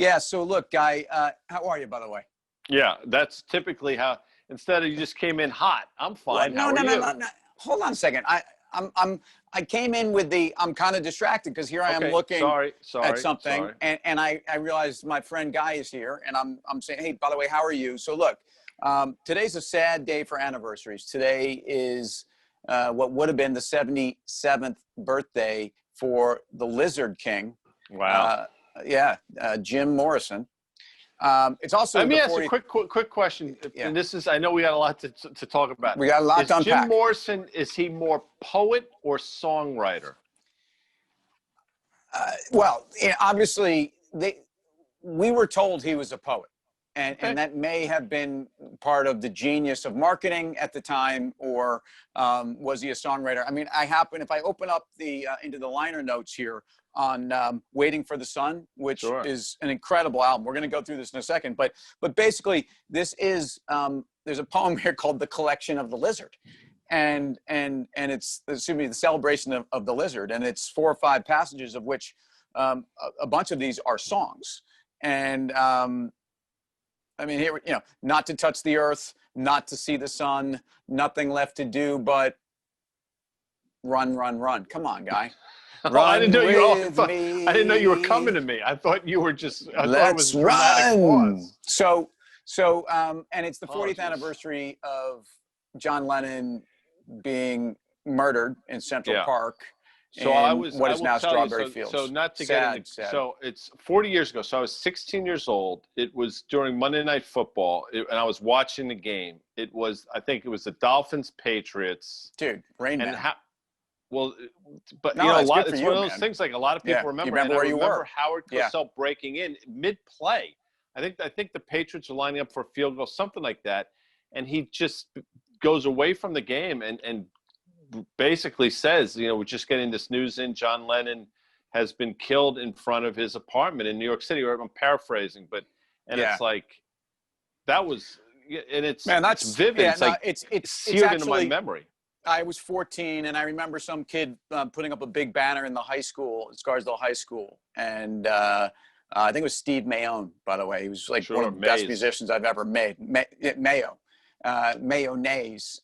Yeah. So look, Guy, how are you, by the way? Yeah, that's typically how. Instead of you just came in hot. I'm Well, fine. no, How are no, no, you? no, no. Hold on a second. I came in with the, I'm kind of distracted because here I am Okay. looking Sorry. at Sorry. something, Sorry. and I realized my friend Guy is here, and I'm saying, hey, by the way, how are you? So look, today's a sad day for anniversaries. Today is what would have been the 77th birthday for the Lizard King. Wow. Uh, yeah, Jim Morrison. It's also Let the me ask a 40th. quick question. Yeah, And this is, I know we got a lot to talk about. we got a lot Is to Jim unpack. Morrison, is he more poet or songwriter? Well, obviously, we were told he was a poet, and Okay. that may have been part of the genius of marketing at the time, or was he a songwriter? I mean, if I open up the into the liner notes here on "Waiting for the Sun," which Sure. is an incredible album. We're going to go through this in a second, but basically, this is there's a poem here called "The Collection of the Lizard." And it's excuse me, the celebration of the lizard, and it's 4 or 5 passages of which a bunch of these are songs. And I mean, here, not to touch the earth, not to see the sun, nothing left to do but run, run, run. Come on, Guy. Oh, I didn't Run know you. Oh, with I didn't know you were coming me. to me. I thought you were just. I thought it was Let's a dramatic run. pause. And it's the Oh, 40th jeez. anniversary of John Lennon being murdered in Central Yeah. Park So in what I is will now tell you, Strawberry so Fields. not to get into, Sad, sad. so it's 40 years ago. So I was 16 years old. It was during Monday Night Football, and I was watching the game. I think it was the Dolphins Patriots. Dude, Rain And Man. how, well, but No, a that's lot, good for it's one you, of those man. things like a lot of Yeah. people You remember. And remember I where you remember were? Howard Yeah. Cosell breaking in mid-play. I think the Patriots were lining up for a field goal, something like that. And he just goes away from the game and basically says, we're just getting this news in. John Lennon has been killed in front of his apartment in New York City. Or I'm paraphrasing, and Yeah. it's like that was, and Man, it's that's vivid. yeah, It's no, like it's seared into my actually memory. I was 14, and I remember some kid putting up a big banner in the high school, Scarsdale High School, and I think it was Steve Mayone, by the way. He was like one Sure, of the best Maze. musicians I've ever made. Mayo, Mayonnaise.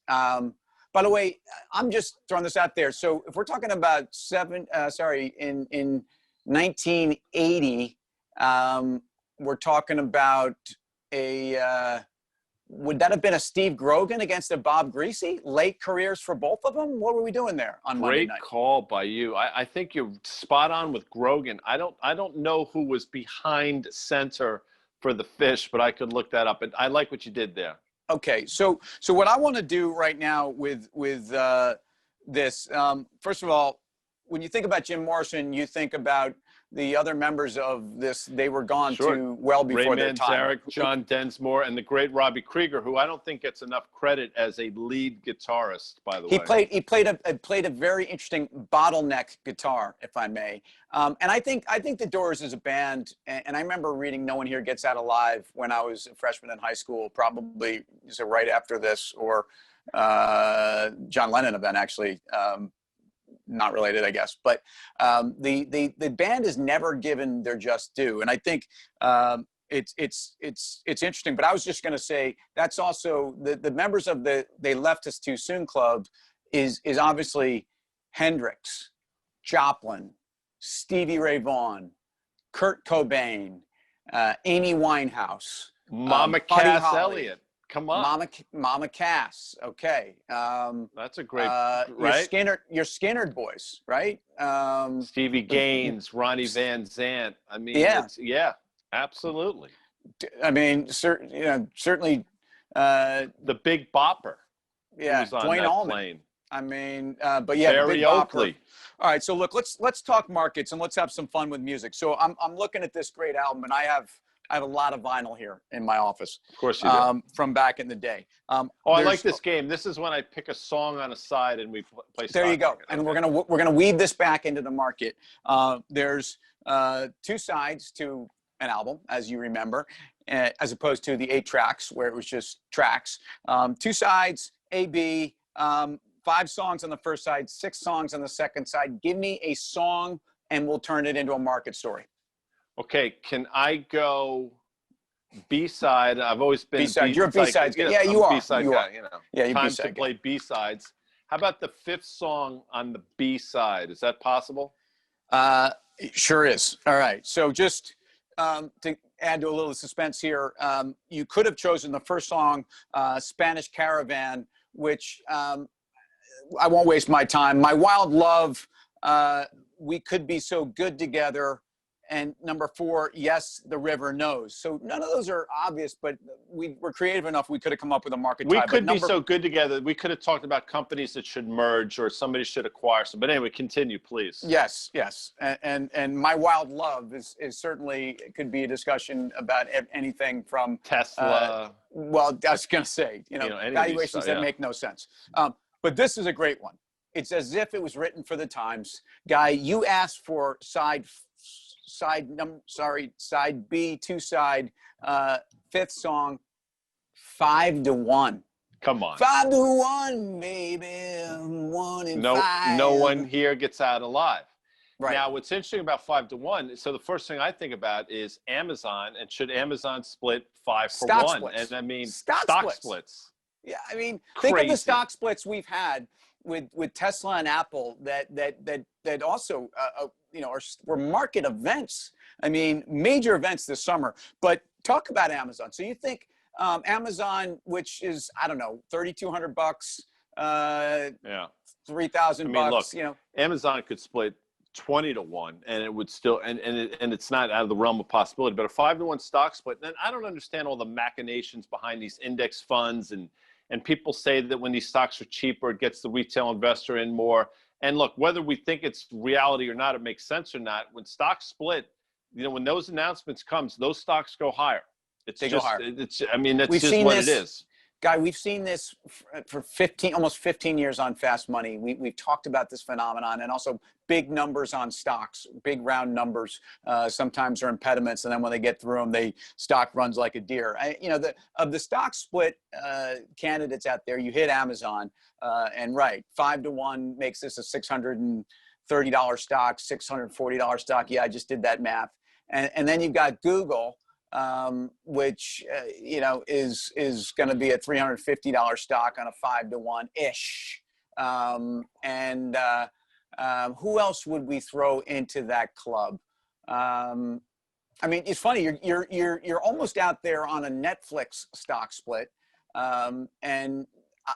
By the way, I'm just throwing this out there. So if we're talking about in 1980, we're talking about a. Would that have been a Steve Grogan against a Bob Greasy? Late careers for both of them? What were we doing there on Monday Great night? call by you. I think you're spot on with Grogan. I don't know who was behind center for the Fish, but I could look that up. And I like what you did there. Okay, so what I want to do right now with this, first of all, when you think about Jim Morrison, you think about the other members of this. They were gone Sure. too well Ray before their time. Manzarek, John Densmore, and the great Robbie Krieger, who I don't think gets enough credit as a lead guitarist, by the He way. played a very interesting bottleneck guitar, if I may. And I think the Doors is a band, and I remember reading "No One Here Gets Out Alive" when I was a freshman in high school, probably right after this, or John Lennon event actually. Not related, I guess, but the band is never given their just due, and I think it's interesting. But I was just going to say that's also the members of the "They Left Us Too Soon" club is obviously Hendrix, Joplin, Stevie Ray Vaughan, Kurt Cobain, Amy Winehouse, Mama Buddy Cass Holly. Elliott. Come on. Mama Cass. Okay. That's a great, Your right? Skynyrd boys, right? Stevie Gaines, Ronnie Van Zant. I mean, Yeah. absolutely. I mean, certainly. The Big Bopper, who Yeah, was on Dwayne that Allman. plane. I mean, but yeah, Barry Big Bopper. Oakley. All right, so look, let's talk markets and let's have some fun with music. So I'm looking at this great album, and I have a lot of vinyl here in my office. Of course you do. From back in the day. I like this game. This is when I pick a song on a side and we play. There you go. Market. And okay. we're gonna weave this back into the market. There's 2 sides to an album, as you remember, as opposed to the 8 tracks where it was just tracks. 2 sides, A, B. 5 songs on the first side, 6 songs on the second side. Give me a song, and we'll turn it into a market story. Okay, can I go B-side? I've always been B-side. You're a B-sides guy. Yeah, you I'm a are. B-side You guy. are. You know, Yeah, you're time to B-side guy. play B-sides. How about the fifth song on the B-side? Is that possible? Uh, sure is. All right. So just to add to a little suspense here, you could have chosen the first song, Spanish Caravan, which I won't waste my time. My Wild Love, We Could Be So Good Together, and number 4, Yes, the River Knows. So none of those are obvious, but we were creative enough. We could have come up with a market We tie. could be so good together. We could have talked about companies that should merge or somebody should acquire some. But anyway, continue, please. Yes, yes, and My Wild Love is certainly could be a discussion about anything from Tesla. Well, I was going to say, valuations that make no sense. But this is a great one. It's as if it was written for the times. Guy, you asked for side B, 2-side, fifth song, 5-1. Come on. 5-1, baby. 1 in 5. No one here gets out alive. Right. Now, what's interesting about 5-1, so the first thing I think about is Amazon, and should Amazon split 5 for Stock 1? splits. And I mean, stock splits. Yeah, I mean, Crazy. think of the stock splits we've had with Tesla and Apple that also were market events. I mean, major events this summer. But talk about Amazon. So you think Amazon, which is, I don't know, $3,200, Yeah. $3,000, look, Amazon could split 20-1, and it would still, and it's not out of the realm of possibility. But a 5-1 stock split, then I don't understand all the machinations behind these index funds, and people say that when these stocks are cheaper, it gets the retail investor in more. And look, whether we think it's reality or not, it makes sense or not. When stocks split, when those announcements comes, those stocks go higher. They go higher. I mean, that's just what it is. Guy, we've seen this for almost 15 years on Fast Money. We've talked about this phenomenon, and also big numbers on stocks, big round numbers sometimes are impediments, and then when they get through them, stock runs like a deer. Of the stock split candidates out there, you hit Amazon, and right, 5-1 makes this a $630 stock, $640 stock. Yeah, I just did that math. And then you've got Google, which is going to be a $350 stock on a 5-1 ish. Who else would we throw into that club? I mean, it's funny. You're almost out there on a Netflix stock split, and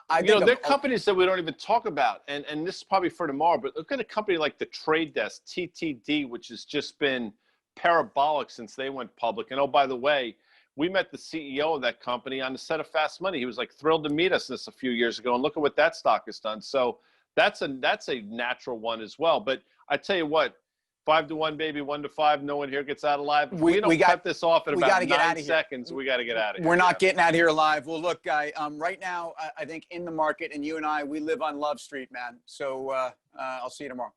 I think there are companies that we don't even talk about, and this is probably for tomorrow. But look at a company like the Trade Desk, TTD, which has just been parabolic since they went public. And oh, by the way, we met the CEO of that company on the set of Fast Money. He was like thrilled to meet us this a few years ago, and look at what that stock has done. So that's a natural one as well. But I tell you what, 5-1, baby, 1-5. No one here gets out alive. If we don't cut this off in about 9 seconds, we got to get out of here. We're not getting out of here alive. Well, look, Guy, right now, I think in the market, and you and I, we live on Love Street, man. So I'll see you tomorrow.